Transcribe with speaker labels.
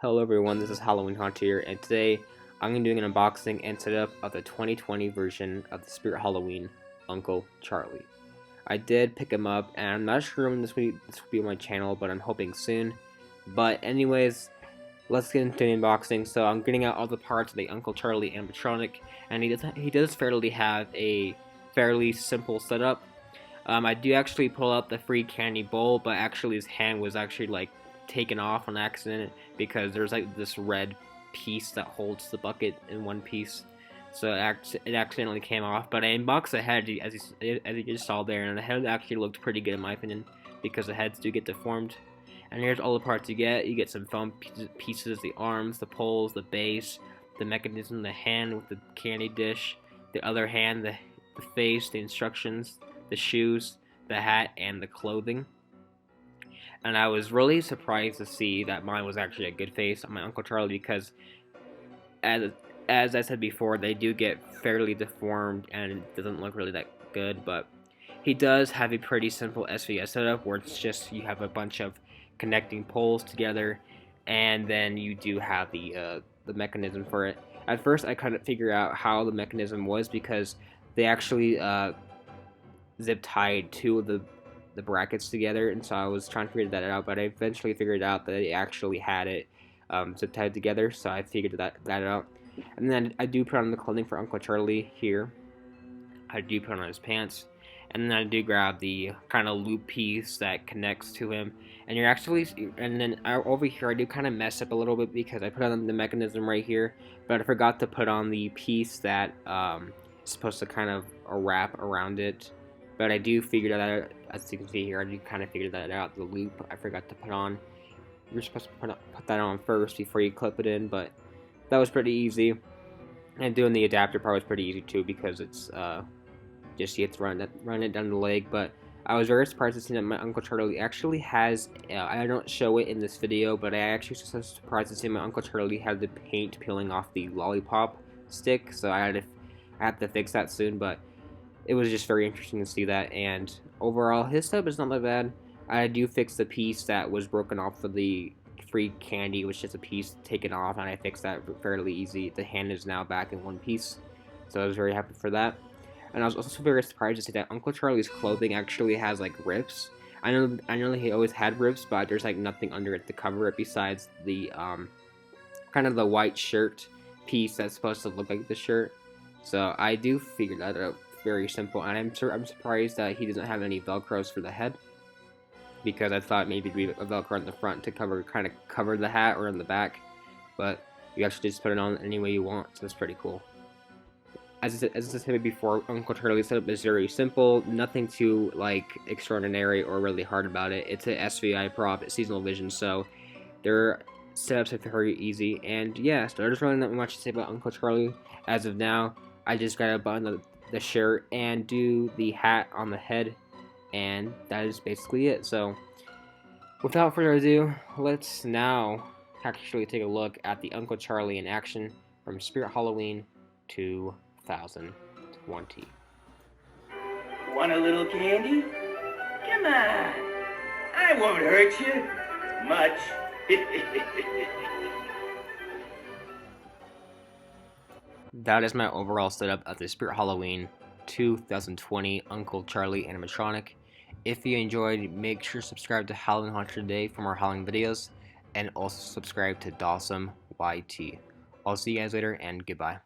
Speaker 1: Hello everyone, this is Halloween Hunter here, and today I'm going to be doing an unboxing and setup of the 2020 version of the Spirit Halloween Uncle Charlie. I did pick him up, and I'm not sure when this will be on my channel, but I'm hoping soon. But anyways, let's get into the unboxing. So I'm getting out all the parts of the Uncle Charlie animatronic, and he does fairly have a fairly simple setup. I do actually pull out the free candy bowl, but actually his hand was actually like taken off on accident because there's like this red piece that holds the bucket in one piece. So it accidentally came off, but I unboxed the head as you just saw there, and the head actually looked pretty good in my opinion because the heads do get deformed. And here's all the parts you get. You get some foam pieces, the arms, the poles, the base, the mechanism, the hand with the candy dish, the other hand, the face, the instructions, the shoes, the hat, and the clothing. And I was really surprised to see that mine was actually a good face on my Uncle Charlie because, as I said before, they do get fairly deformed and it doesn't look really that good. But he does have a pretty simple SVS setup where it's just you have a bunch of connecting poles together, and then you do have the mechanism for it. At first, I couldn't figure out how the mechanism was because they actually zip tied two of the brackets together, and so I was trying to figure that out, but I eventually figured out that they actually had it zip tied together, so I figured that out. And then I do put on the clothing for Uncle Charlie here. I do put on his pants, and then I do grab the kind of loop piece that connects to him. And then over here I do kind of mess up a little bit because I put on the mechanism right here, but I forgot to put on the piece that is supposed to kind of wrap around it. But I do figure that out, as you can see here, I do kind of figure that out, the loop I forgot to put on. You're supposed to put that on first before you clip it in, but that was pretty easy. And doing the adapter part was pretty easy too because it's just you have to run it down the leg. But I was very surprised to see that my Uncle Charlie actually has, I don't show it in this video, but I actually was so surprised to see my Uncle Charlie had the paint peeling off the lollipop stick, so I have to fix that soon, but it was just very interesting to see that. And overall, his setup is not that bad. I do fix the piece that was broken off of the free candy, which is a piece taken off, and I fixed that fairly easy. The hand is now back in one piece, so I was very happy for that. And I was also very surprised to see that Uncle Charlie's clothing actually has like rips. I know he always had rips, but there's like nothing under it to cover it besides the kind of the white shirt piece that's supposed to look like the shirt. So I do figure that out. Very simple, and I'm surprised that he doesn't have any velcros for the head, because I thought maybe it'd be a velcro in the front to kind of cover the hat or in the back, but you actually just put it on any way you want, so it's pretty cool. As I said before, Uncle Charlie's setup is very simple, nothing too like extraordinary or really hard about it. It's an SVI prop, it's seasonal vision, so their setups are very easy. And yeah, so there's really not much to say about Uncle Charlie as of now. I just gotta button the shirt and do the hat on the head, and that is basically it. So without further ado, let's now actually take a look at the Uncle Charlie in action from Spirit Halloween 2020.
Speaker 2: Want a little candy? Come on, I won't hurt you much.
Speaker 1: That is my overall setup of the Spirit Halloween 2020 Uncle Charlie animatronic. If you enjoyed, make sure to subscribe to Halloween Hunter today for more Halloween videos, and also subscribe to Dawsome YT. I'll see you guys later, and goodbye.